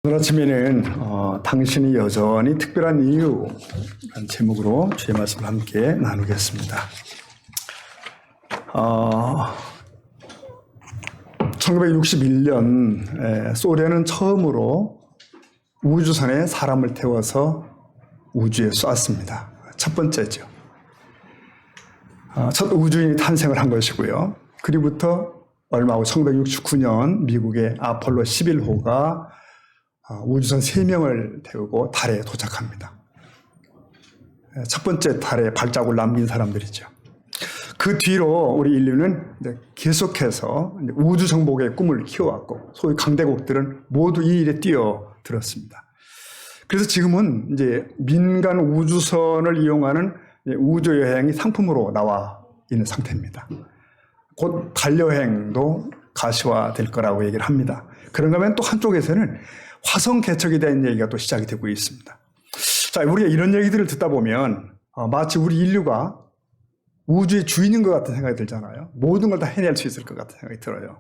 오늘 아침에는 당신이 여전히 특별한 이유라는 제목으로 주의 말씀을 함께 나누겠습니다. 1961년 소련은 처음으로 우주선에 사람을 태워서 우주에 쐈습니다. 첫 번째죠. 첫 우주인이 탄생을 한 것이고요. 그리고부터 얼마 후 1969년 미국의 아폴로 11호가 우주선 3명을 태우고 달에 도착합니다. 첫 번째 달에 발자국을 남긴 사람들이죠. 그 뒤로 우리 인류는 계속해서 우주 정복의 꿈을 키워왔고, 소위 강대국들은 모두 이 일에 뛰어들었습니다. 그래서 지금은 이제 민간 우주선을 이용하는 우주 여행이 상품으로 나와 있는 상태입니다. 곧 달여행도 가시화될 거라고 얘기를 합니다. 그런가 하면 또 한쪽에서는 화성 개척에 대한 얘기가 또 시작이 되고 있습니다. 자, 우리가 이런 얘기들을 듣다 보면 마치 우리 인류가 우주의 주인인 것 같은 생각이 들잖아요. 모든 걸 다 해낼 수 있을 것 같은 생각이 들어요.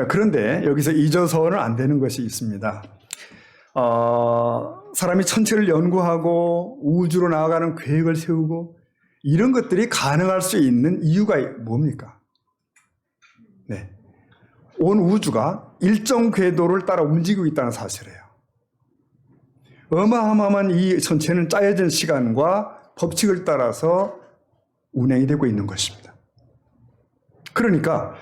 그런데 여기서 잊어서는 안 되는 것이 있습니다. 사람이 천체를 연구하고 우주로 나아가는 계획을 세우고 이런 것들이 가능할 수 있는 이유가 뭡니까? 네. 온 우주가 일정 궤도를 따라 움직이고 있다는 사실이에요. 어마어마한 이 전체는 짜여진 시간과 법칙을 따라서 운행이 되고 있는 것입니다. 그러니까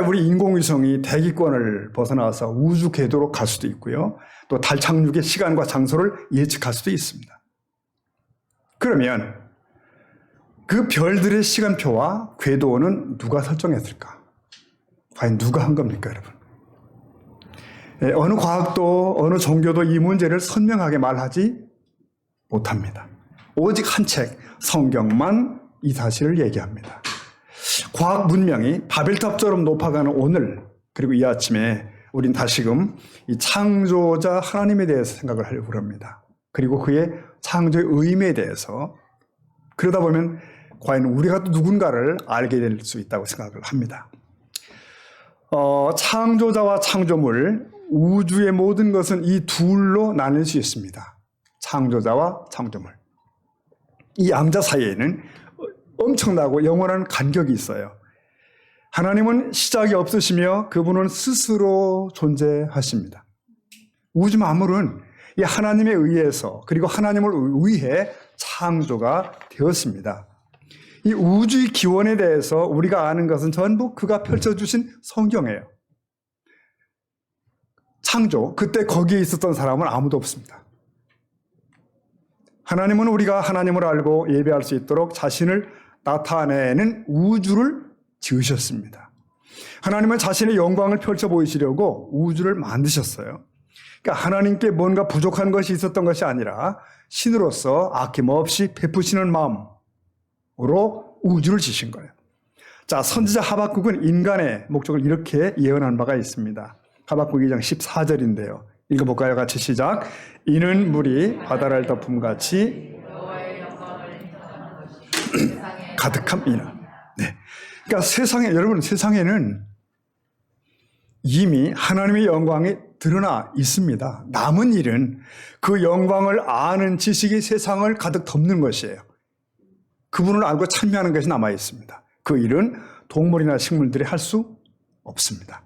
우리 인공위성이 대기권을 벗어나서 우주 궤도로 갈 수도 있고요. 또 달 착륙의 시간과 장소를 예측할 수도 있습니다. 그러면 그 별들의 시간표와 궤도는 누가 설정했을까? 과연 누가 한 겁니까, 여러분? 어느 과학도 어느 종교도 이 문제를 선명하게 말하지 못합니다. 오직 한 책, 성경만 이 사실을 얘기합니다. 과학 문명이 바벨탑처럼 높아가는 오늘, 그리고 이 아침에 우린 다시금 이 창조자 하나님에 대해서 생각을 하려고 합니다. 그리고 그의 창조의 의미에 대해서, 그러다 보면 과연 우리가 또 누군가를 알게 될 수 있다고 생각을 합니다. 창조자와 창조물, 우주의 모든 것은 이 둘로 나눌 수 있습니다. 창조자와 창조물. 이 양자 사이에는 엄청나고 영원한 간격이 있어요. 하나님은 시작이 없으시며 그분은 스스로 존재하십니다. 우주 만물은 이 하나님에 의해서, 그리고 하나님을 위해 창조가 되었습니다. 이 우주의 기원에 대해서 우리가 아는 것은 전부 그가 펼쳐주신 성경이에요. 창조, 그때 거기에 있었던 사람은 아무도 없습니다. 하나님은 우리가 하나님을 알고 예배할 수 있도록 자신을 나타내는 우주를 지으셨습니다. 하나님은 자신의 영광을 펼쳐 보이시려고 우주를 만드셨어요. 그러니까 하나님께 뭔가 부족한 것이 있었던 것이 아니라 신으로서 아낌없이 베푸시는 마음으로 우주를 지신 거예요. 자, 선지자 하박국은 인간의 목적을 이렇게 예언한 바가 있습니다. 하박국 2장 14절인데요. 읽어볼까요? 같이 시작. 이는 물이 바다를 덮음같이 가득함이나. 네. 그러니까 여러분, 세상에는 이미 하나님의 영광이 드러나 있습니다. 남은 일은 그 영광을 아는 지식이 세상을 가득 덮는 것이에요. 그분을 알고 찬미하는 것이 남아 있습니다. 그 일은 동물이나 식물들이 할 수 없습니다.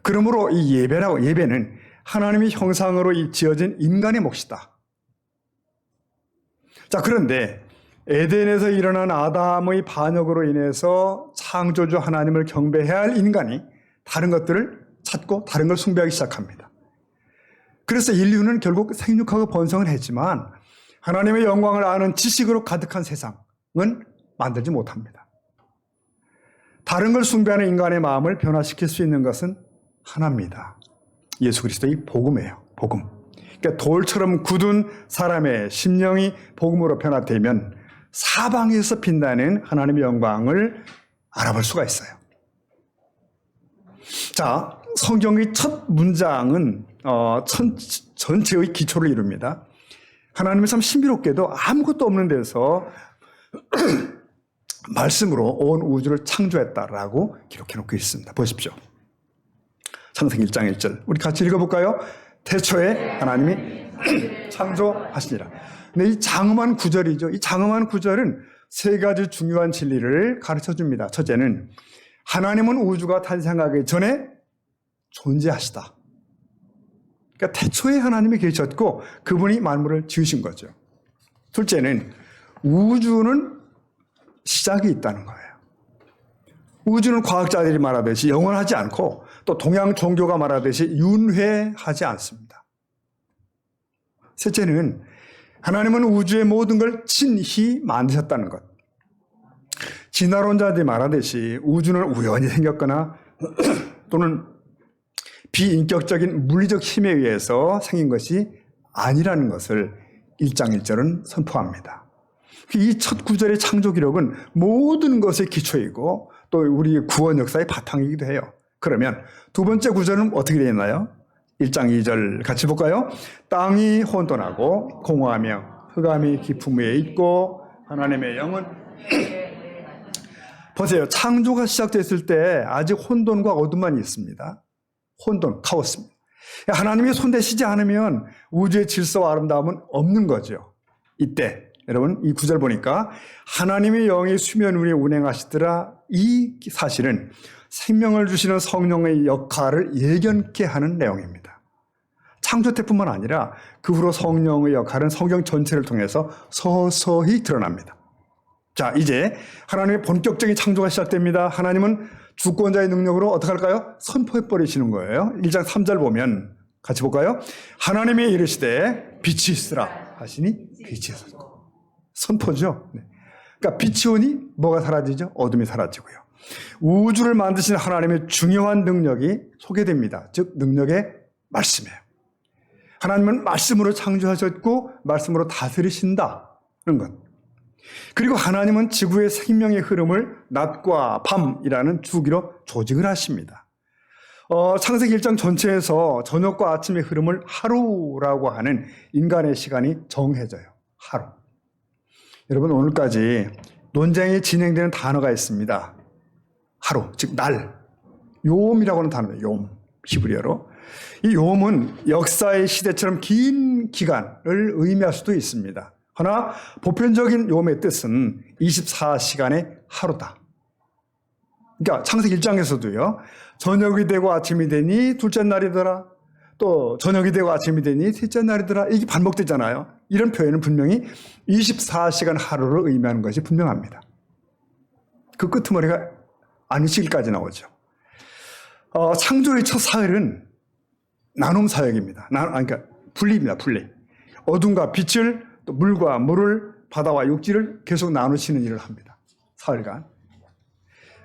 그러므로 이 예배는 하나님의 형상으로 지어진 인간의 몫이다. 자, 그런데 에덴에서 일어난 아담의 반역으로 인해서 창조주 하나님을 경배해야 할 인간이 다른 것들을 찾고 다른 걸 숭배하기 시작합니다. 그래서 인류는 결국 생육하고 번성을 했지만 하나님의 영광을 아는 지식으로 가득한 세상은 만들지 못합니다. 다른 걸 숭배하는 인간의 마음을 변화시킬 수 있는 것은 하나입니다. 예수 그리스도의 복음이에요. 복음. 그러니까 돌처럼 굳은 사람의 심령이 복음으로 변화되면 사방에서 빛나는 하나님의 영광을 알아볼 수가 있어요. 자, 성경의 첫 문장은 전체의 기초를 이룹니다. 하나님은 참 신비롭게도 아무것도 없는 데서 말씀으로 온 우주를 창조했다라고 기록해 놓고 있습니다. 보십시오. 창세기 1장 1절. 우리 같이 읽어볼까요? 태초에 하나님이 창조하시니라. 근데 이 장엄한 구절이죠. 이 장엄한 구절은 세 가지 중요한 진리를 가르쳐 줍니다. 첫째는 하나님은 우주가 탄생하기 전에 존재하시다. 그러니까 태초에 하나님이 계셨고 그분이 만물을 지으신 거죠. 둘째는 우주는 시작이 있다는 거예요. 우주는 과학자들이 말하듯이 영원하지 않고 또 동양 종교가 말하듯이 윤회하지 않습니다. 셋째는 하나님은 우주의 모든 걸 친히 만드셨다는 것. 진화론자들이 말하듯이 우주는 우연히 생겼거나 또는 비인격적인 물리적 힘에 의해서 생긴 것이 아니라는 것을 1장 1절은 선포합니다. 이 첫 구절의 창조 기록은 모든 것의 기초이고 또 우리 구원 역사의 바탕이기도 해요. 그러면 두 번째 구절은 어떻게 되어 있나요? 1장 2절 같이 볼까요? 땅이 혼돈하고 공허하며 흑암이 깊음 위에 있고 하나님의 영은 보세요. 창조가 시작됐을 때 아직 혼돈과 어둠만 있습니다. 혼돈, 카오스입니다. 하나님이 손대시지 않으면 우주의 질서와 아름다움은 없는 거죠. 이때 여러분 이 구절 보니까 하나님의 영이 수면 위에 운행하시더라. 이 사실은 생명을 주시는 성령의 역할을 예견케 하는 내용입니다. 창조 때뿐만 아니라 그 후로 성령의 역할은 성경 전체를 통해서 서서히 드러납니다. 자, 이제 하나님의 본격적인 창조가 시작됩니다. 하나님은 주권자의 능력으로 어떻게 할까요? 선포해버리시는 거예요. 1장 3절 보면 같이 볼까요? 하나님이 이르시되 빛이 있으라 하시니 빛이 있었고. 선포죠. 네. 그러니까 빛이 오니 뭐가 사라지죠? 어둠이 사라지고요. 우주를 만드신 하나님의 중요한 능력이 소개됩니다. 즉 능력의 말씀이에요. 하나님은 말씀으로 창조하셨고 말씀으로 다스리신다는 것. 그리고 하나님은 지구의 생명의 흐름을 낮과 밤이라는 주기로 조직을 하십니다. 창세기 1장 전체에서 저녁과 아침의 흐름을 하루라고 하는 인간의 시간이 정해져요. 하루. 여러분 오늘까지 논쟁이 진행되는 단어가 있습니다. 하루, 즉 날. 요음이라고 하는 단어예요. 요음, 히브리어로. 이 요음은 역사의 시대처럼 긴 기간을 의미할 수도 있습니다. 그러나 보편적인 요음의 뜻은 24시간의 하루다. 그러니까 창세기 1장에서도요. 저녁이 되고 아침이 되니 둘째 날이더라. 또 저녁이 되고 아침이 되니 셋째 날이더라. 이게 반복되잖아요. 이런 표현은 분명히 24시간 하루를 의미하는 것이 분명합니다. 그 끄트머리가 안식일까지 나오죠. 창조의 첫 사흘은 나눔 사역입니다. 그러니까 분리입니다. 분리. 어둠과 빛을 또 물과 물을 바다와 육지를 계속 나누시는 일을 합니다. 사흘간.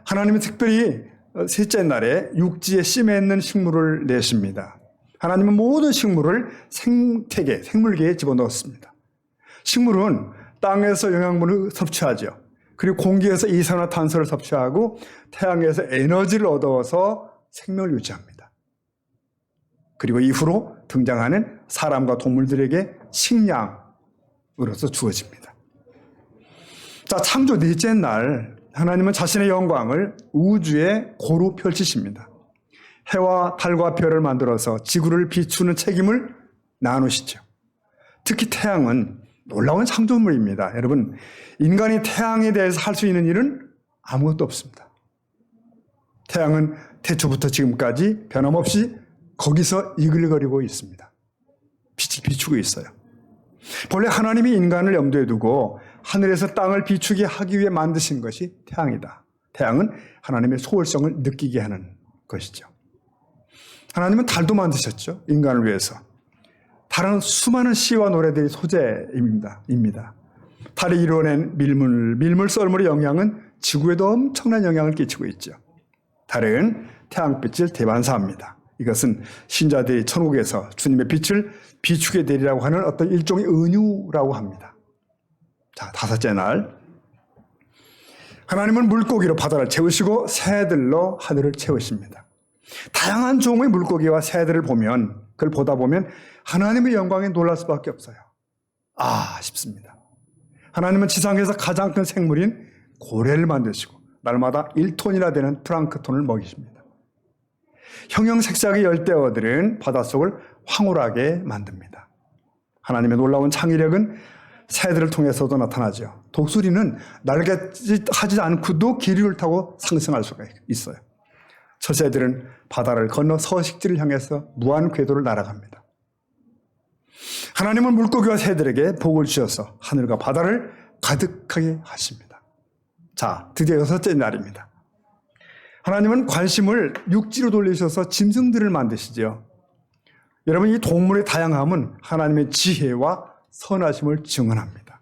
하나님은 특별히 셋째 날에 육지에 씨에 있는 식물을 내십니다. 하나님은 모든 식물을 생태계, 생물계에 집어넣었습니다. 식물은 땅에서 영양분을 섭취하죠. 그리고 공기에서 이산화탄소를 섭취하고 태양에서 에너지를 얻어서 생명을 유지합니다. 그리고 이후로 등장하는 사람과 동물들에게 식량으로서 주어집니다. 자, 창조 넷째 날 하나님은 자신의 영광을 우주에 고루 펼치십니다. 해와 달과 별을 만들어서 지구를 비추는 책임을 나누시죠. 특히 태양은 놀라운 창조물입니다. 여러분, 인간이 태양에 대해서 할 수 있는 일은 아무것도 없습니다. 태양은 태초부터 지금까지 변함없이 거기서 이글거리고 있습니다. 빛이 비추고 있어요. 본래 하나님이 인간을 염두에 두고 하늘에서 땅을 비추게 하기 위해 만드신 것이 태양이다. 태양은 하나님의 소월성을 느끼게 하는 것이죠. 하나님은 달도 만드셨죠. 인간을 위해서. 달은 수많은 시와 노래들이 소재입니다. 달이 이루어낸 밀물 썰물의 영향은 지구에도 엄청난 영향을 끼치고 있죠. 달은 태양빛을 대반사합니다. 이것은 신자들이 천국에서 주님의 빛을 비추게 되리라고 하는 어떤 일종의 은유라고 합니다. 자, 다섯째 날. 하나님은 물고기로 바다를 채우시고 새들로 하늘을 채우십니다. 다양한 종의 물고기와 새들을 보면, 그걸 보다 보면 하나님의 영광에 놀랄 수밖에 없어요. 싶습니다. 하나님은 지상에서 가장 큰 생물인 고래를 만드시고 날마다 1톤이나 되는 플랑크톤을 먹이십니다. 형형색색의 열대어들은 바닷속을 황홀하게 만듭니다. 하나님의 놀라운 창의력은 새들을 통해서도 나타나죠. 독수리는 날개짓하지 않고도 기류를 타고 상승할 수가 있어요. 저 새들은 바다를 건너 서식지를 향해서 무한 궤도를 날아갑니다. 하나님은 물고기와 새들에게 복을 주셔서 하늘과 바다를 가득하게 하십니다. 자, 드디어 6째 날입니다. 하나님은 관심을 육지로 돌리셔서 짐승들을 만드시죠. 여러분, 이 동물의 다양함은 하나님의 지혜와 선하심을 증언합니다.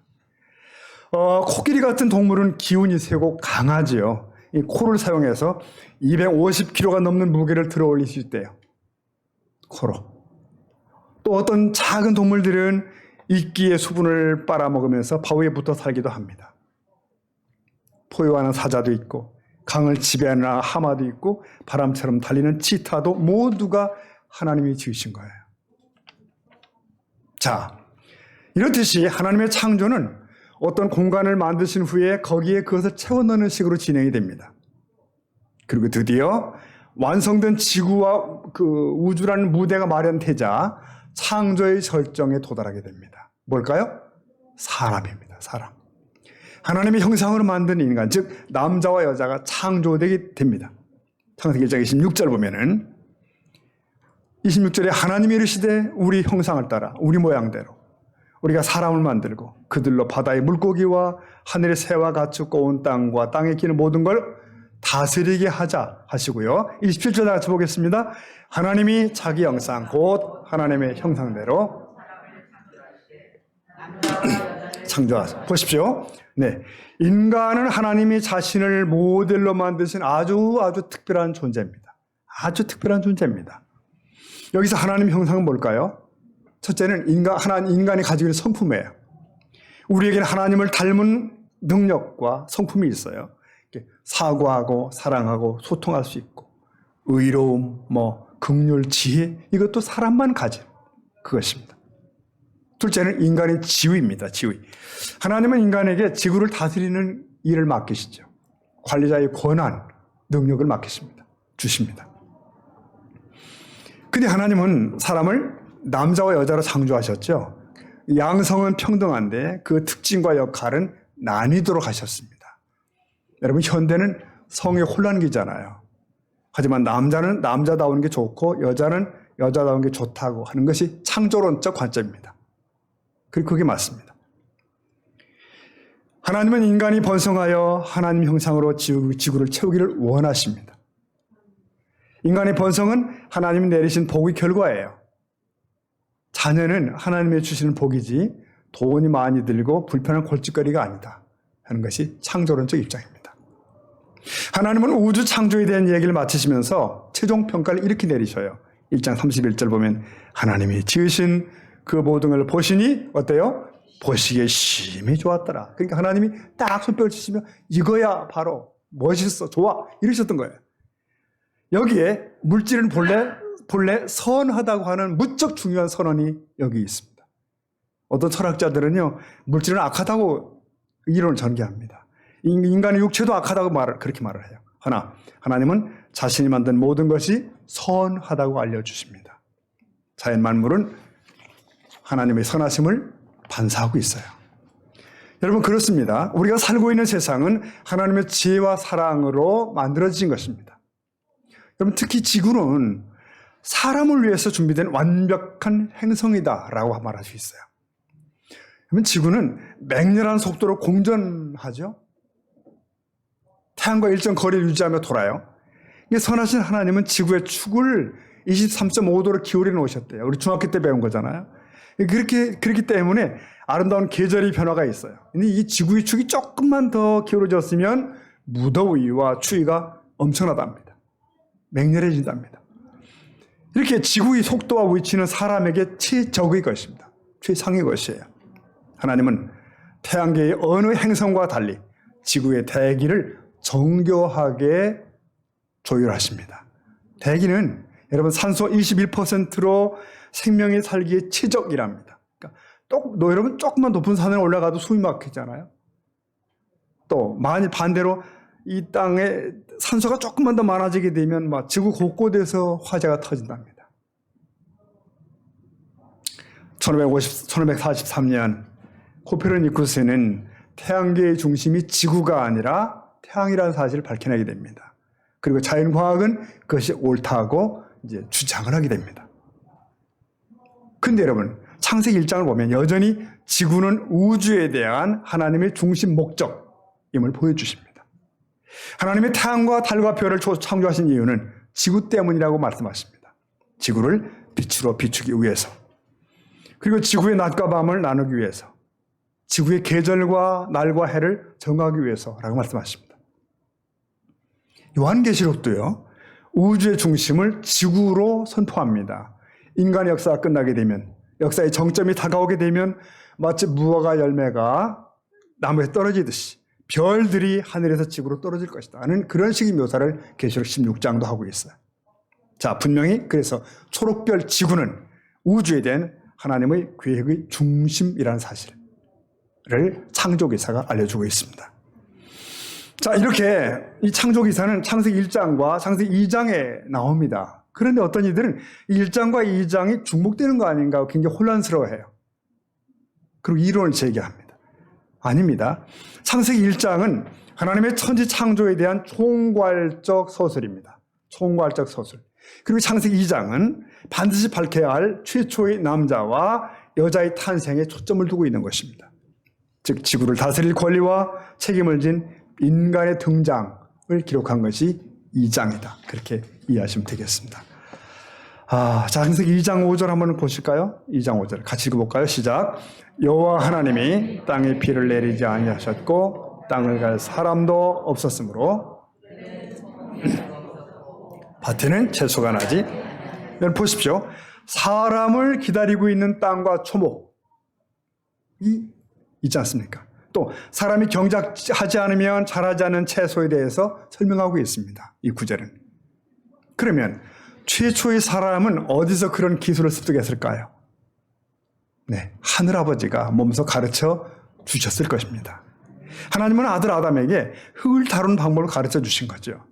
코끼리 같은 동물은 기운이 세고 강하지요. 이 코를 사용해서 250kg가 넘는 무게를 들어 올릴 수 있대요. 코로. 또 어떤 작은 동물들은 이끼의 수분을 빨아먹으면서 바위에 붙어 살기도 합니다. 포효하는 사자도 있고 강을 지배하는 하마도 있고 바람처럼 달리는 치타도 모두가 하나님이 지으신 거예요. 자, 이렇듯이 하나님의 창조는 어떤 공간을 만드신 후에 거기에 그것을 채워 넣는 식으로 진행이 됩니다. 그리고 드디어 완성된 지구와 그 우주라는 무대가 마련되자 창조의 절정에 도달하게 됩니다. 뭘까요? 사람입니다. 사람. 하나님의 형상으로 만든 인간, 즉 남자와 여자가 창조되게 됩니다. 창세기 1장 26절 보면은 26절에 하나님이 이르시되 우리 형상을 따라 우리 모양대로 우리가 사람을 만들고 그들로 바다의 물고기와 하늘의 새와 가축과 온 땅과 땅에 기는 모든 걸 다스리게 하자 하시고요. 27절 다 같이 보겠습니다. 하나님이 자기 형상 곧 하나님의 형상대로 창조하사. 보십시오. 네, 인간은 하나님이 자신을 모델로 만드신 아주 특별한 존재입니다. 아주 특별한 존재입니다. 여기서 하나님 형상은 뭘까요? 첫째는 인간이 가지고 있는 성품이에요. 우리에게는 하나님을 닮은 능력과 성품이 있어요. 사고하고 사랑하고 소통할 수 있고 의로움, 긍휼, 지혜, 이것도 사람만 가진 그것입니다. 둘째는 인간의 지위입니다. 지위. 하나님은 인간에게 지구를 다스리는 일을 맡기시죠. 관리자의 권한, 능력을 맡기십니다. 주십니다. 근데 하나님은 사람을 남자와 여자로 창조하셨죠. 양성은 평등한데 그 특징과 역할은 나뉘도록 하셨습니다. 여러분, 현대는 성의 혼란기잖아요. 하지만 남자는 남자다운 게 좋고 여자는 여자다운 게 좋다고 하는 것이 창조론적 관점입니다. 그리고 그게 맞습니다. 하나님은 인간이 번성하여 하나님 형상으로 지구를 채우기를 원하십니다. 인간의 번성은 하나님이 내리신 복의 결과예요. 자녀는 하나님이 주시는 복이지 돈이 많이 들고 불편한 골칫거리가 아니다 하는 것이 창조론적 입장입니다. 하나님은 우주 창조에 대한 얘기를 마치시면서 최종 평가를 이렇게 내리셔요. 1장 31절 보면 하나님이 지으신 그 모든 걸 보시니 어때요? 보시기에 심히 좋았더라. 그러니까 하나님이 딱 손뼉을 치시며 이거야 바로 멋있어 좋아 이러셨던 거예요. 여기에 물질은 본래 선하다고 하는 무척 중요한 선언이 여기 있습니다. 어떤 철학자들은요, 물질은 악하다고 이론을 전개합니다. 인간의 육체도 악하다고 그렇게 말을 해요. 하나, 하나님은 자신이 만든 모든 것이 선하다고 알려주십니다. 자연 만물은 하나님의 선하심을 반사하고 있어요. 여러분, 그렇습니다. 우리가 살고 있는 세상은 하나님의 지혜와 사랑으로 만들어진 것입니다. 여러분, 특히 지구는 사람을 위해서 준비된 완벽한 행성이다라고 말할 수 있어요. 그러면 지구는 맹렬한 속도로 공전하죠. 태양과 일정 거리를 유지하며 돌아요. 선하신 하나님은 지구의 축을 23.5도로 기울여 놓으셨대요. 우리 중학교 때 배운 거잖아요. 그렇기 때문에 아름다운 계절의 변화가 있어요. 근데 이 지구의 축이 조금만 더 기울어졌으면 무더위와 추위가 엄청나답니다. 맹렬해진답니다. 이렇게 지구의 속도와 위치는 사람에게 최적의 것입니다. 최상의 것이에요. 하나님은 태양계의 어느 행성과 달리 지구의 대기를 정교하게 조율하십니다. 대기는 여러분 산소 21%로 생명이 살기에 최적이랍니다. 그러니까 여러분 조금만 높은 산에 올라가도 숨이 막히잖아요. 또 만일 반대로 이 땅에 산소가 조금만 더 많아지게 되면 막 지구 곳곳에서 화재가 터진답니다. 1543년 코페르니쿠스는 태양계의 중심이 지구가 아니라 태양이라는 사실을 밝혀내게 됩니다. 그리고 자연과학은 그것이 옳다고 이제 주장을 하게 됩니다. 근데 여러분, 창세기 1장을 보면 여전히 지구는 우주에 대한 하나님의 중심 목적임을 보여주십니다. 하나님의 태양과 달과 별을 창조하신 이유는 지구 때문이라고 말씀하십니다. 지구를 빛으로 비추기 위해서, 그리고 지구의 낮과 밤을 나누기 위해서, 지구의 계절과 날과 해를 정하기 위해서라고 말씀하십니다. 요한계시록도요, 우주의 중심을 지구로 선포합니다. 인간의 역사가 끝나게 되면, 역사의 정점이 다가오게 되면 마치 무화과 열매가 나무에 떨어지듯이 별들이 하늘에서 지구로 떨어질 것이다 하는 그런 식의 묘사를 계시록 16장도 하고 있어요. 자, 분명히 그래서 초록별 지구는 우주에 대한 하나님의 계획의 중심이라는 사실을 창조기사가 알려주고 있습니다. 자, 이렇게 이 창조기사는 창세기 1장과 창세기 2장에 나옵니다. 그런데 어떤 이들은 1장과 2장이 중복되는 거 아닌가 굉장히 혼란스러워해요. 그리고 이론을 제기합니다. 아닙니다. 창세기 1장은 하나님의 천지 창조에 대한 총괄적 서술입니다. 총괄적 서술. 그리고 창세기 2장은 반드시 밝혀야 할 최초의 남자와 여자의 탄생에 초점을 두고 있는 것입니다. 즉 지구를 다스릴 권리와 책임을 진 인간의 등장을 기록한 것이 2장이다. 그렇게 이해하시면 되겠습니다. 창세기 2장 5절 한번 보실까요? 2장 5절 같이 읽어볼까요? 시작. 여호와 하나님이 땅에 비를 내리지 아니하셨고 땅을 갈 사람도 없었으므로 밭에는 채소가 나지. 여러분 보십시오. 사람을 기다리고 있는 땅과 초목이 있지 않습니까? 또 사람이 경작하지 않으면 자라지 않는 채소에 대해서 설명하고 있습니다. 이 구절은. 그러면 최초의 사람은 어디서 그런 기술을 습득했을까요? 네, 하늘아버지가 몸소 가르쳐 주셨을 것입니다. 하나님은 아들 아담에게 흙을 다루는 방법을 가르쳐 주신 거죠.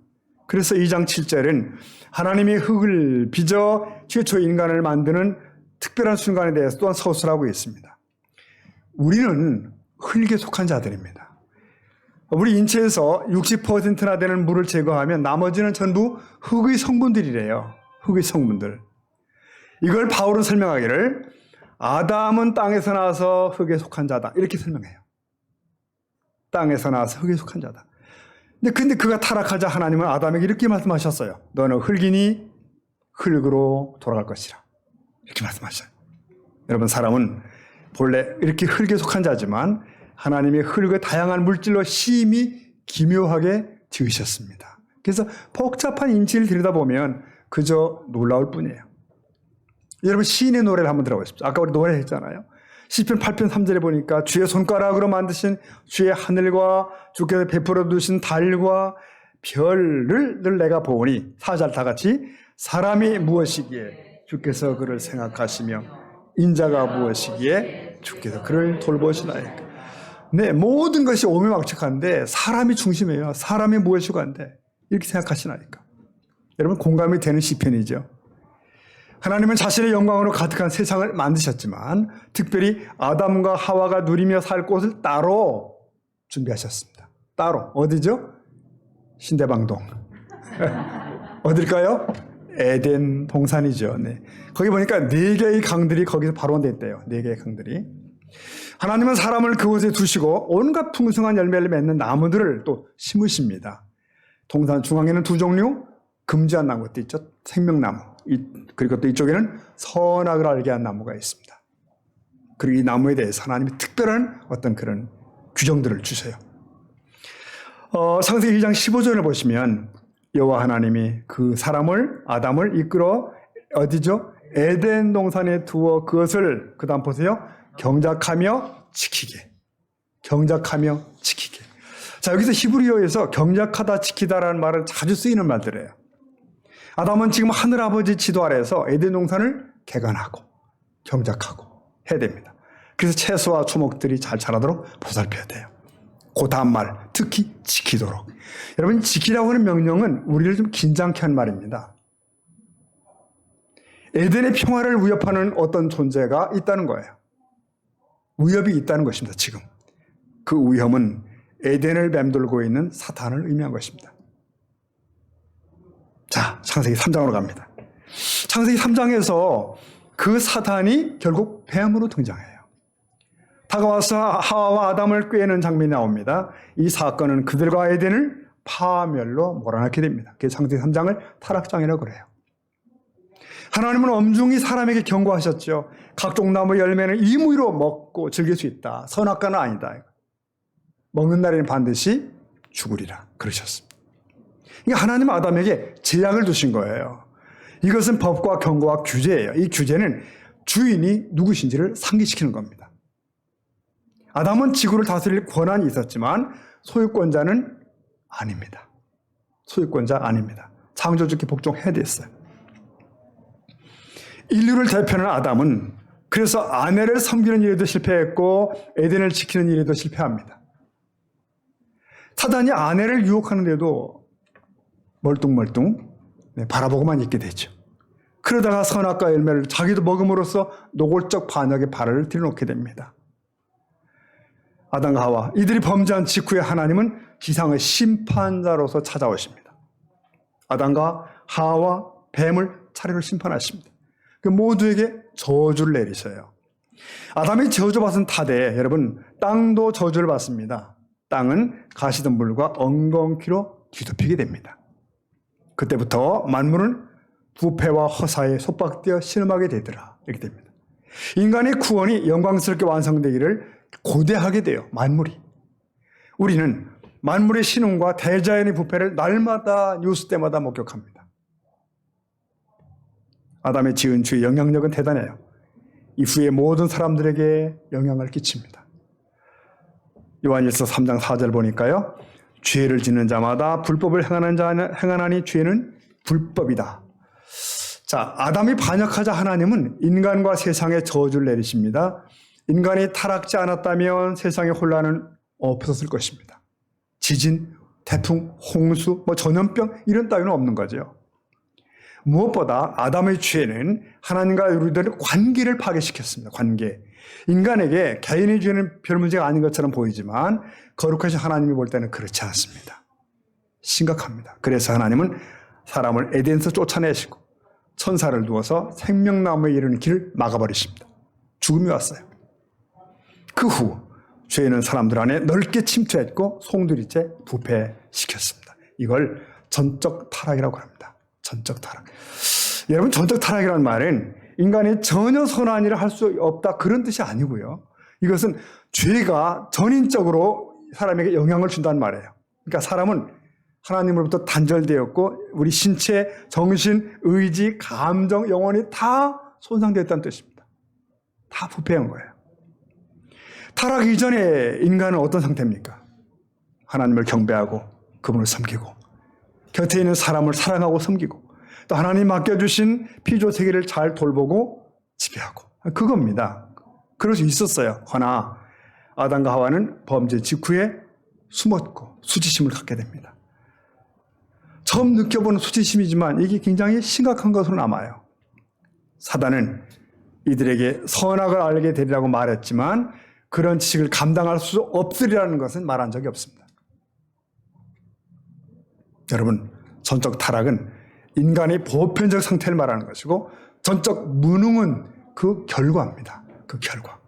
그래서 2장 7절은 하나님이 흙을 빚어 최초 인간을 만드는 특별한 순간에 대해서 또한 서술하고 있습니다. 우리는 흙에 속한 자들입니다. 우리 인체에서 60%나 되는 물을 제거하면 나머지는 전부 흙의 성분들이래요. 흙의 성분들. 이걸 바울은 설명하기를 아담은 땅에서 나와서 흙에 속한 자다. 이렇게 설명해요. 땅에서 나와서 흙에 속한 자다. 근데 그가 타락하자 하나님은 아담에게 이렇게 말씀하셨어요. 너는 흙이니 흙으로 돌아갈 것이라. 이렇게 말씀하셨어요. 여러분, 사람은 본래 이렇게 흙에 속한 자지만 하나님의 흙을 다양한 물질로 심히 기묘하게 지으셨습니다. 그래서 복잡한 인체를 들여다보면 그저 놀라울 뿐이에요. 여러분, 시인의 노래를 한번 들어보십시오. 아까 우리 노래했잖아요. 시편 8편 3절에 보니까 주의 손가락으로 만드신 주의 하늘과 주께서 베풀어 두신 달과 별을 내가 보니 4절 다 같이 사람이 무엇이기에 주께서 그를 생각하시며 인자가 무엇이기에 주께서 그를 돌보시나이까. 네, 모든 것이 오묘막측한데 사람이 중심이에요. 사람이 무엇이고 한데 이렇게 생각하시나이까. 여러분, 공감이 되는 시편이죠. 하나님은 자신의 영광으로 가득한 세상을 만드셨지만 특별히 아담과 하와가 누리며 살 곳을 따로 준비하셨습니다. 따로. 어디죠? 신대방동. 어딜까요? 에덴 동산이죠. 네. 거기 보니까 4개의 강들이 거기서 발원됐대요. 4개의 강들이. 하나님은 사람을 그곳에 두시고 온갖 풍성한 열매를 맺는 나무들을 또 심으십니다. 동산 중앙에는 2 종류, 금지한 나무도 있죠. 생명나무. 그리고 또 이쪽에는 선악을 알게 한 나무가 있습니다. 그리고 이 나무에 대해서 하나님이 특별한 어떤 그런 규정들을 주세요. 창세기 1장 15절을 보시면 여호와 하나님이 그 사람을, 아담을 이끌어 어디죠? 에덴 동산에 두어 그것을, 그 다음 보세요. 경작하며 지키게. 경작하며 지키게. 자, 여기서 히브리어에서 경작하다, 지키다라는 말은 자주 쓰이는 말들이에요. 아담은 지금 하늘아버지 지도 아래에서 에덴 동산을 개간하고 경작하고 해야 됩니다. 그래서 채소와 초목들이 잘 자라도록 보살펴야 돼요. 그 다음 말, 특히 지키도록. 여러분, 지키라고 하는 명령은 우리를 좀 긴장케 한 말입니다. 에덴의 평화를 위협하는 어떤 존재가 있다는 거예요. 위협이 있다는 것입니다, 지금. 그 위험은 에덴을 맴돌고 있는 사탄을 의미한 것입니다. 자, 창세기 3장으로 갑니다. 창세기 3장에서 그 사탄이 결국 뱀으로 등장해요. 다가와서 하와와 아담을 꾀는 장면이 나옵니다. 이 사건은 그들과 에덴을 파멸로 몰아넣게 됩니다. 그래서 창세기 3장을 타락장이라고 그래요. 하나님은 엄중히 사람에게 경고하셨죠. 각종 나무 열매는 임의로 먹고 즐길 수 있다. 선악과는 아니다. 먹는 날에는 반드시 죽으리라 그러셨습니다. 그러니까 하나님은 아담에게 제약을 두신 거예요. 이것은 법과 경고와 규제예요. 이 규제는 주인이 누구신지를 상기시키는 겁니다. 아담은 지구를 다스릴 권한이 있었지만 소유권자는 아닙니다. 소유권자 아닙니다. 창조주께 복종해야 됐어요. 인류를 대표하는 아담은 그래서 아내를 섬기는 일에도 실패했고 에덴을 지키는 일에도 실패합니다. 사단이 아내를 유혹하는데도 멀뚱멀뚱 바라보고만 있게 되죠. 그러다가 선악과 열매를 자기도 먹음으로써 노골적 반역의 발을 들여놓게 됩니다. 아담과 하와, 이들이 범죄한 직후에 하나님은 지상의 심판자로서 찾아오십니다. 아담과 하와, 뱀을 차례로 심판하십니다. 그 모두에게 저주를 내리셔요. 아담이 저주받은 탓에 여러분, 땅도 저주를 받습니다. 땅은 가시덤불과 엉겅퀴로 뒤덮이게 됩니다. 그때부터 만물은 부패와 허사에 속박되어 신음하게 되더라. 이렇게 됩니다. 인간의 구원이 영광스럽게 완성되기를 고대하게 돼요. 만물이. 우리는 만물의 신음과 대자연의 부패를 날마다 뉴스 때마다 목격합니다. 아담의 지은 주의 영향력은 대단해요. 이후에 모든 사람들에게 영향을 끼칩니다. 요한일서 3장 4절 보니까요. 죄를 짓는 자마다 불법을 행하나니 죄는 불법이다. 자, 아담이 반역하자 하나님은 인간과 세상에 저주를 내리십니다. 인간이 타락지 않았다면 세상의 혼란은 없었을 것입니다. 지진, 태풍, 홍수, 전염병 이런 따위는 없는 거죠. 무엇보다 아담의 죄는 하나님과 우리들의 관계를 파괴시켰습니다. 관계. 인간에게 개인의 죄는 별 문제가 아닌 것처럼 보이지만 거룩하신 하나님이 볼 때는 그렇지 않습니다. 심각합니다. 그래서 하나님은 사람을 에덴에서 쫓아내시고 천사를 두어서 생명나무에 이르는 길을 막아버리십니다. 죽음이 왔어요. 그 후 죄는 사람들 안에 넓게 침투했고 송두리째 부패시켰습니다. 이걸 전적 타락이라고 합니다. 전적 타락. 여러분, 전적 타락이라는 말은 인간이 전혀 선한 일을 할 수 없다 그런 뜻이 아니고요. 이것은 죄가 전인적으로 사람에게 영향을 준다는 말이에요. 그러니까 사람은 하나님으로부터 단절되었고 우리 신체, 정신, 의지, 감정, 영혼이 다 손상되었다는 뜻입니다. 다 부패한 거예요. 타락 이전에 인간은 어떤 상태입니까? 하나님을 경배하고 그분을 섬기고 곁에 있는 사람을 사랑하고 섬기고 또 하나님 맡겨주신 피조 세계를 잘 돌보고 지배하고 그겁니다. 그럴 수 있었어요. 허나 아담과 하와는 범죄 직후에 숨었고 수치심을 갖게 됩니다. 처음 느껴보는 수치심이지만 이게 굉장히 심각한 것으로 남아요. 사단은 이들에게 선악을 알게 되리라고 말했지만 그런 지식을 감당할 수 없으리라는 것은 말한 적이 없습니다. 여러분, 전적 타락은 인간의 보편적 상태를 말하는 것이고 전적 무능은 그 결과입니다. 그 결과.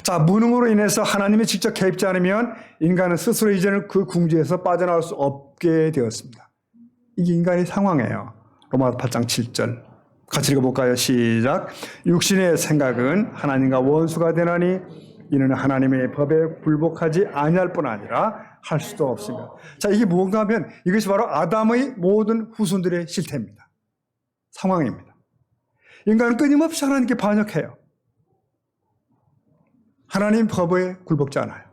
자, 무능으로 인해서 하나님이 직접 개입지 않으면 인간은 스스로 이제는 그 궁지에서 빠져나올 수 없게 되었습니다. 이게 인간의 상황이에요. 로마서 8장 7절. 같이 읽어볼까요? 시작. 육신의 생각은 하나님과 원수가 되나니 이는 하나님의 법에 굴복하지 아니할 뿐 아니라 할 수도 없습니다. 자, 이게 뭔가 하면 이것이 바로 아담의 모든 후손들의 실태입니다. 상황입니다. 인간은 끊임없이 하나님께 반역해요. 하나님 법에 굴복지 않아요.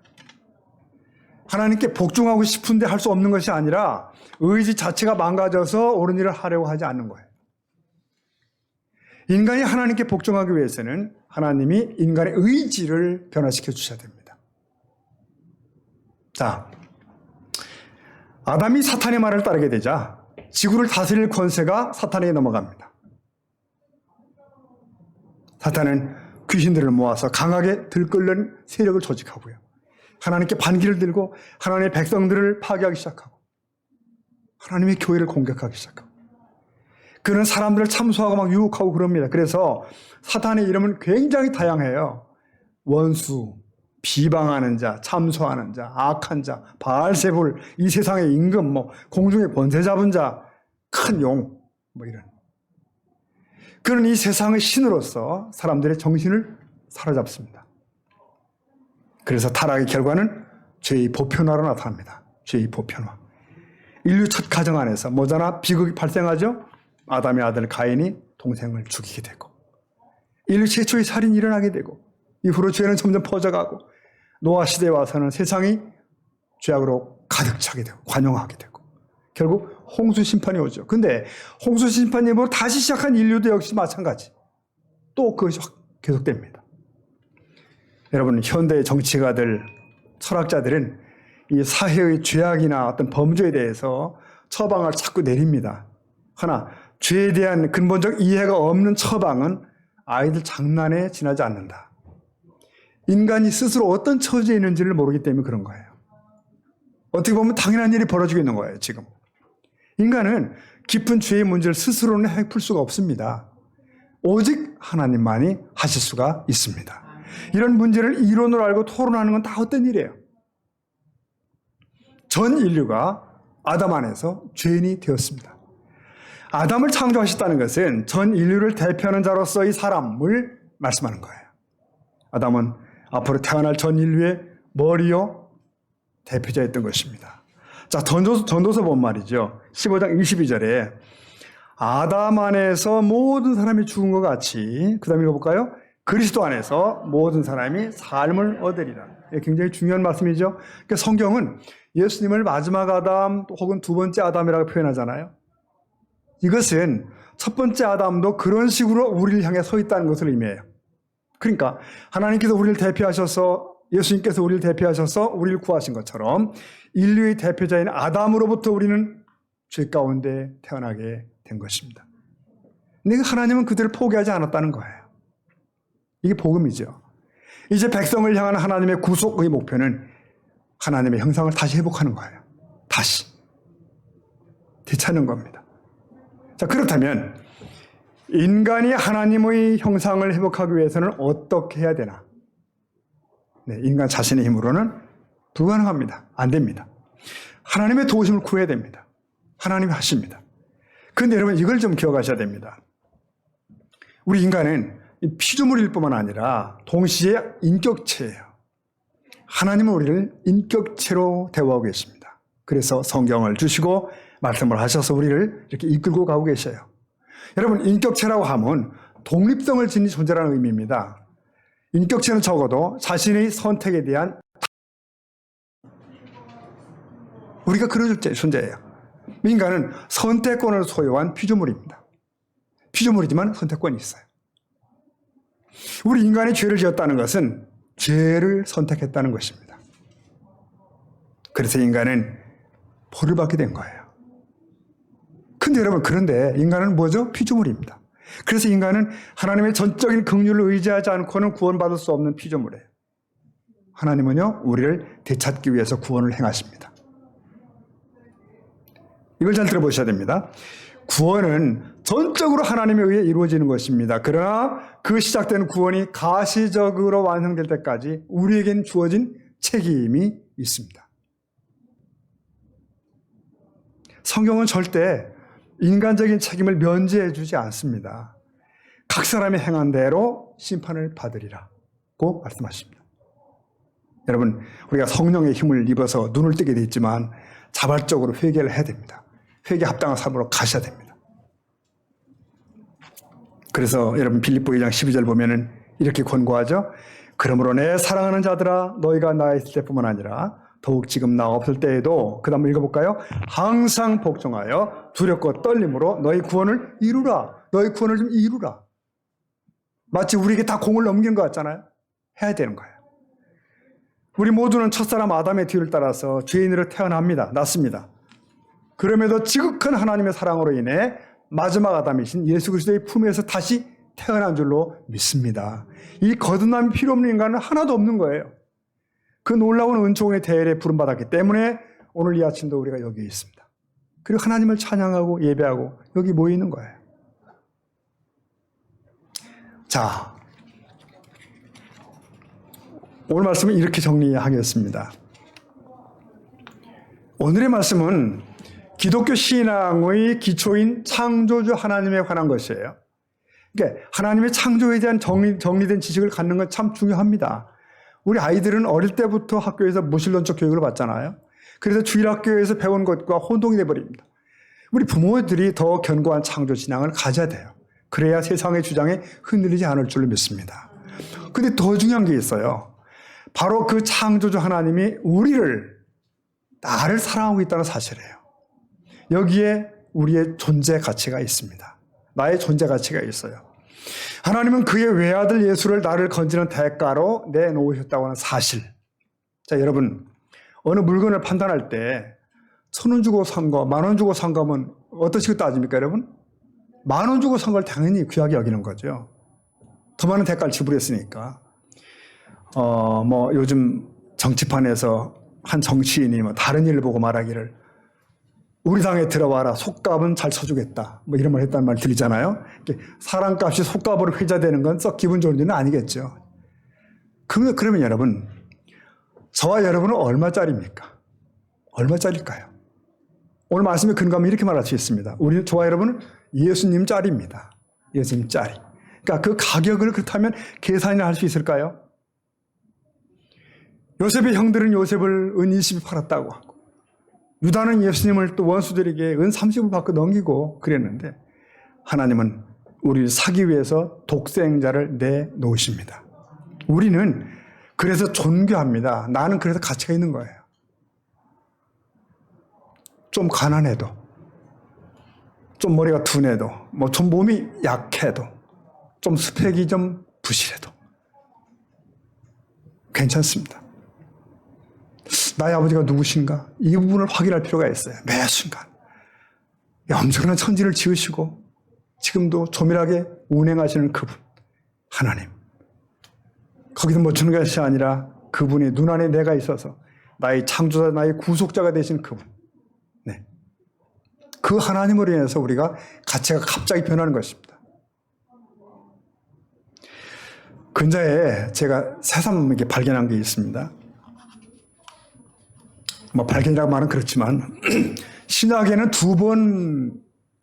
하나님께 복종하고 싶은데 할 수 없는 것이 아니라 의지 자체가 망가져서 옳은 일을 하려고 하지 않는 거예요. 인간이 하나님께 복종하기 위해서는 하나님이 인간의 의지를 변화시켜 주셔야 됩니다. 자, 아담이 사탄의 말을 따르게 되자 지구를 다스릴 권세가 사탄에게 넘어갑니다. 사탄은 귀신들을 모아서 강하게 들끓는 세력을 조직하고요. 하나님께 반기를 들고 하나님의 백성들을 파괴하기 시작하고 하나님의 교회를 공격하기 시작하고 그는 사람들을 참소하고 막 유혹하고 그럽니다. 그래서 사탄의 이름은 굉장히 다양해요. 원수, 비방하는 자, 참소하는 자, 악한 자, 바알세불, 이 세상의 임금, 공중의 권세 잡은 자, 큰 용, 이런. 그는 이 세상의 신으로서 사람들의 정신을 사로잡습니다. 그래서 타락의 결과는 죄의 보편화로 나타납니다. 죄의 보편화. 인류 첫 가정 안에서 뭐잖아 비극이 발생하죠? 아담의 아들 가인이 동생을 죽이게 되고 인류 최초의 살인이 일어나게 되고 이후로 죄는 점점 퍼져가고 노아 시대에 와서는 세상이 죄악으로 가득 차게 되고 관용하게 되고 결국 홍수 심판이 오죠. 근데 홍수 심판 이후로 다시 시작한 인류도 역시 마찬가지. 또 그것이 계속됩니다. 여러분 현대의 정치가들, 철학자들은 이 사회의 죄악이나 어떤 범죄에 대해서 처방을 자꾸 내립니다. 그러나 죄에 대한 근본적 이해가 없는 처방은 아이들 장난에 지나지 않는다. 인간이 스스로 어떤 처지에 있는지를 모르기 때문에 그런 거예요. 어떻게 보면 당연한 일이 벌어지고 있는 거예요, 지금. 인간은 깊은 죄의 문제를 스스로는 풀 수가 없습니다. 오직 하나님만이 하실 수가 있습니다. 이런 문제를 이론으로 알고 토론하는 건 다 어떤 일이에요? 전 인류가 아담 안에서 죄인이 되었습니다. 아담을 창조하셨다는 것은 전 인류를 대표하는 자로서 이 사람을 말씀하는 거예요. 아담은 앞으로 태어날 전 인류의 머리요 대표자였던 것입니다. 자, 전도서 본 말이죠. 15장 22절에 아담 안에서 모든 사람이 죽은 것 같이 그 다음에 읽어볼까요? 그리스도 안에서 모든 사람이 삶을 얻으리라. 굉장히 중요한 말씀이죠. 그러니까 성경은 예수님을 마지막 아담 혹은 두 번째 아담이라고 표현하잖아요. 이것은 첫 번째 아담도 그런 식으로 우리를 향해 서 있다는 것을 의미해요. 그러니까 하나님께서 우리를 대표하셔서 예수님께서 우리를 대표하셔서 우리를 구하신 것처럼 인류의 대표자인 아담으로부터 우리는 죄 가운데 태어나게 된 것입니다. 근데 하나님은 그들을 포기하지 않았다는 거예요. 이게 복음이죠. 이제 백성을 향한 하나님의 구속의 목표는 하나님의 형상을 다시 회복하는 거예요. 다시 되찾는 겁니다. 자, 그렇다면 인간이 하나님의 형상을 회복하기 위해서는 어떻게 해야 되나? 네, 인간 자신의 힘으로는 불가능합니다. 안 됩니다. 하나님의 도우심을 구해야 됩니다. 하나님이 하십니다. 그런데 여러분 이걸 좀 기억하셔야 됩니다. 우리 인간은 피조물일 뿐만 아니라 동시에 인격체예요. 하나님은 우리를 인격체로 대우하고 계십니다. 그래서 성경을 주시고 말씀을 하셔서 우리를 이렇게 이끌고 가고 계셔요. 여러분 인격체라고 하면 독립성을 지닌 존재라는 의미입니다. 인격체는 적어도 자신의 선택에 대한 우리가 그런 존재예요. 인간은 선택권을 소유한 피조물입니다. 피조물이지만 선택권이 있어요. 우리 인간이 죄를 지었다는 것은 죄를 선택했다는 것입니다. 그래서 인간은 벌을 받게 된 거예요. 근데 여러분 그런데 인간은 뭐죠? 피조물입니다. 그래서 인간은 하나님의 전적인 긍휼을 의지하지 않고는 구원받을 수 없는 피조물이에요. 하나님은요 우리를 되찾기 위해서 구원을 행하십니다. 이걸 잘 들어보셔야 됩니다. 구원은 전적으로 하나님에 의해 이루어지는 것입니다. 그러나 그 시작된 구원이 가시적으로 완성될 때까지 우리에겐 주어진 책임이 있습니다. 성경은 절대 인간적인 책임을 면제해 주지 않습니다. 각 사람이 행한 대로 심판을 받으리라고 말씀하십니다. 여러분 우리가 성령의 힘을 입어서 눈을 뜨게 돼 있지만 자발적으로 회개를 해야 됩니다. 회개 합당한 삶으로 가셔야 됩니다. 그래서 여러분 빌립보 2장 12절 보면은 이렇게 권고하죠. 그러므로 내 사랑하는 자들아 너희가 나 있을 때뿐만 아니라 더욱 지금 나 없을 때에도 그 다음 읽어볼까요? 항상 복종하여 두렵고 떨림으로 너희 구원을 이루라. 너희 구원을 좀 이루라. 마치 우리에게 다 공을 넘기는 것 같잖아요. 해야 되는 거예요. 우리 모두는 첫사람 아담의 뒤를 따라서 죄인으로 태어납니다. 낳습니다. 그럼에도 지극한 하나님의 사랑으로 인해 마지막 아담이신 예수 그리스도의 품에서 다시 태어난 줄로 믿습니다. 이 거듭남이 필요 없는 인간은 하나도 없는 거예요. 그 놀라운 은총의 대열에 부름받았기 때문에 오늘 이 아침도 우리가 여기 있습니다. 그리고 하나님을 찬양하고 예배하고 여기 모여 있는 거예요. 자, 오늘 말씀은 이렇게 정리하겠습니다. 오늘의 말씀은 기독교 신앙의 기초인 창조주 하나님에 관한 것이에요. 그러니까 하나님의 창조에 대한 정리된 지식을 갖는 건 참 중요합니다. 우리 아이들은 어릴 때부터 학교에서 무신론적 교육을 받잖아요. 그래서 주일학교에서 배운 것과 혼동이 돼버립니다. 우리 부모들이 더 견고한 창조 신앙을 가져야 돼요. 그래야 세상의 주장에 흔들리지 않을 줄로 믿습니다. 근데 더 중요한 게 있어요. 바로 그 창조주 하나님이 나를 사랑하고 있다는 사실이에요. 여기에 우리의 존재 가치가 있습니다. 나의 존재 가치가 있어요. 하나님은 그의 외아들 예수를 나를 건지는 대가로 내놓으셨다고 하는 사실. 자, 여러분, 어느 물건을 판단할 때 1,000원 주고 산 거, 10,000원 주고 산 거면 어떠시고 따집니까, 여러분? 10,000원 주고 산 걸 당연히 귀하게 여기는 거죠. 더 많은 대가를 지불했으니까. 요즘 정치판에서 한 정치인이 다른 일을 보고 말하기를 우리 당에 들어와라. 속값은 잘 쳐주겠다. 이런 말 했다는 말 들리잖아요. 사람값이 속값으로 회자되는 건 썩 기분 좋은 일은 아니겠죠. 그러면 여러분, 저와 여러분은 얼마짜리입니까? 얼마짜리일까요? 오늘 말씀에 근거하면 이렇게 말할 수 있습니다. 저와 여러분은 예수님 짤입니다. 예수님 짤이. 그러니까 그 가격을 그렇다면 계산이나 할 수 있을까요? 요셉의 형들은 요셉을 은 20을 팔았다고 하고, 유다는 예수님을 또 원수들에게 은 30을 받고 넘기고 그랬는데, 하나님은 우리를 사기 위해서 독생자를 내놓으십니다. 우리는 그래서 존귀합니다. 나는 그래서 가치가 있는 거예요. 좀 가난해도, 좀 머리가 둔해도, 좀 몸이 약해도, 좀 스펙이 좀 부실해도 괜찮습니다. 나의 아버지가 누구신가? 이 부분을 확인할 필요가 있어요. 매 순간. 엄청난 천지를 지으시고 지금도 조밀하게 운행하시는 그분, 하나님. 거기서 멈추는 것이 아니라 그분이 눈 안에 내가 있어서 나의 창조자, 나의 구속자가 되신 그분. 네. 그 하나님으로 인해서 우리가 가치가 갑자기 변하는 것입니다. 근자에 제가 새삼 이렇게 발견한 게 있습니다. 발견이라고 말은 그렇지만 신약에는 2번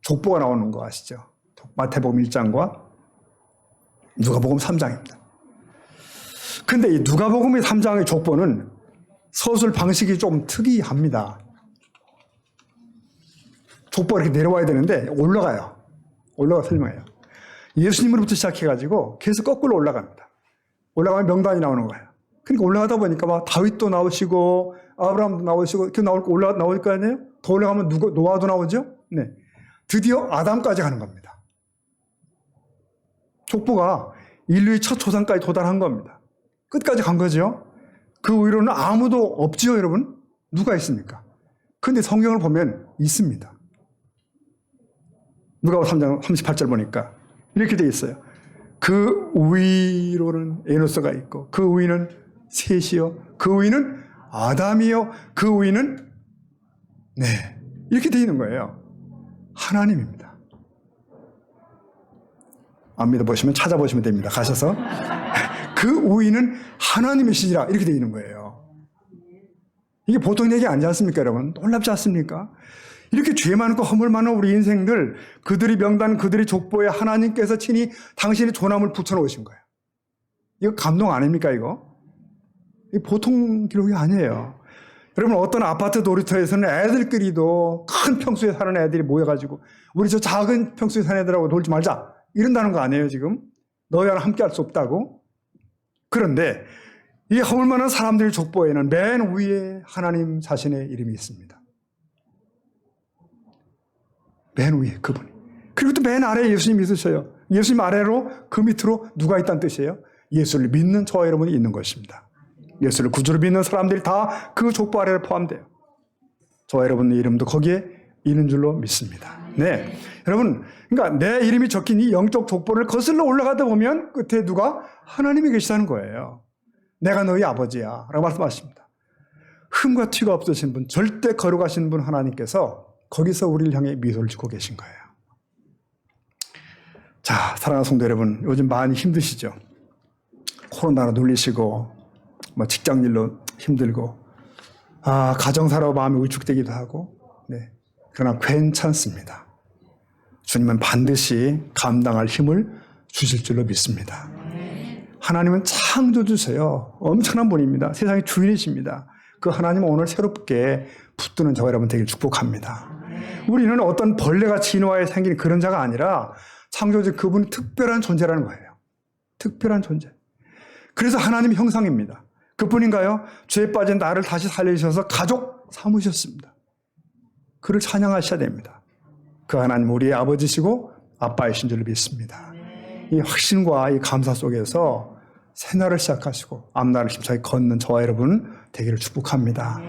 족보가 나오는 거 아시죠? 마태복음 1장과 누가복음 3장입니다. 근데 이 누가복음 3장의 족보는 서술 방식이 좀 특이합니다. 족보가 이렇게 내려와야 되는데 올라가 설명해요. 예수님으로부터 시작해가지고 계속 거꾸로 올라갑니다. 올라가면 명단이 나오는 거예요. 그러니까 올라가다 보니까 다윗도 나오시고 아브라함도 나오시고 이렇게 나올 거 아니에요? 더 올라가면 노아도 나오죠? 네. 드디어 아담까지 가는 겁니다. 족보가 인류의 첫 조상까지 도달한 겁니다. 끝까지 간 거죠. 그 위로는 아무도 없지요, 여러분? 누가 있습니까? 그런데 성경을 보면 있습니다. 누가복음 3장 38절 보니까 이렇게 돼 있어요. 그 위로는 에노스가 있고 그 위는 셋이요, 그 위는 아담이요, 그 위는 이렇게 돼 있는 거예요. 하나님입니다. 안 믿어보시면 찾아보시면 됩니다. 가셔서 그 위는 하나님이시니라 이렇게 돼 있는 거예요. 이게 보통 얘기 아니지 않습니까, 여러분? 놀랍지 않습니까? 이렇게 죄 많고 허물 많은 우리 인생들, 그들이 명단, 그들이 족보에 하나님께서 친히 당신의 조남을 붙여놓으신 거예요. 이거 감동 아닙니까, 이거? 이게 보통 기록이 아니에요. 여러분, 어떤 아파트 놀이터에서는 애들끼리도 큰 평수에 사는 애들이 모여가지고 우리 저 작은 평수에 사는 애들하고 놀지 말자 이런다는 거 아니에요, 지금? 너희와 함께 할 수 없다고? 그런데 이 허물 많은 사람들의 족보에는 맨 위에 하나님 자신의 이름이 있습니다. 맨 위에 그분이. 그리고 또 맨 아래에 예수님이 있으셔요. 예수님 아래로 그 밑으로 누가 있다는 뜻이에요? 예수를 믿는 저와 여러분이 있는 것입니다. 예수를 구주로 믿는 사람들이 다 그 족보 아래에 포함돼요. 저와 여러분의 이름도 거기에 있는 줄로 믿습니다. 네. 여러분, 그러니까 내 이름이 적힌 이 영적 족보를 거슬러 올라가다 보면 끝에 누가? 하나님이 계시다는 거예요. 내가 너희 아버지야. 라고 말씀하십니다. 흠과 티가 없으신 분, 절대 거룩하신 분 하나님께서 거기서 우리를 향해 미소를 짓고 계신 거예요. 자, 사랑하는 성도 여러분, 요즘 많이 힘드시죠? 코로나로 눌리시고, 직장일로 힘들고, 가정사로 마음이 울축되기도 하고, 네. 그러나 괜찮습니다. 주님은 반드시 감당할 힘을 주실 줄로 믿습니다. 하나님은 창조주세요. 엄청난 분입니다. 세상의 주인이십니다. 그 하나님은 오늘 새롭게 붙드는 저와 여러분 되길 축복합니다. 우리는 어떤 벌레같이 인화에 생긴 그런 자가 아니라 창조주 그분이 특별한 존재라는 거예요. 특별한 존재. 그래서 하나님 형상입니다. 그뿐인가요? 죄에 빠진 나를 다시 살리셔서 가족 삼으셨습니다. 그를 찬양하셔야 됩니다. 그 하나님 우리의 아버지시고 아빠이신 줄 믿습니다. 이 확신과 이 감사 속에서 새날을 시작하시고 앞날을 힘차게 걷는 저와 여러분 되기를 축복합니다.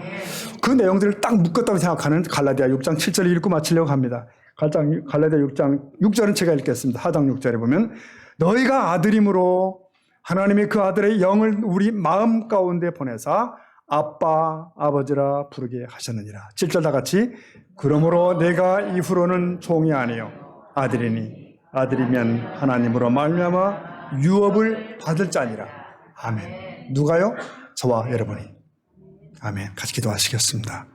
그 내용들을 딱 묶었다고 생각하는 갈라디아 6장 7절을 읽고 마치려고 합니다. 갈라디아 6장 6절은 제가 읽겠습니다. 하장 6절에 보면 너희가 아들임으로 하나님이 그 아들의 영을 우리 마음 가운데 보내사 아빠, 아버지라 부르게 하셨느니라. 7절 다 같이 그러므로 내가 이후로는 종이 아니요 아들이니 아들이면 하나님으로 말미암아 유업을 받을 자니라. 아멘. 누가요? 저와 여러분이. 아멘. 같이 기도하시겠습니다.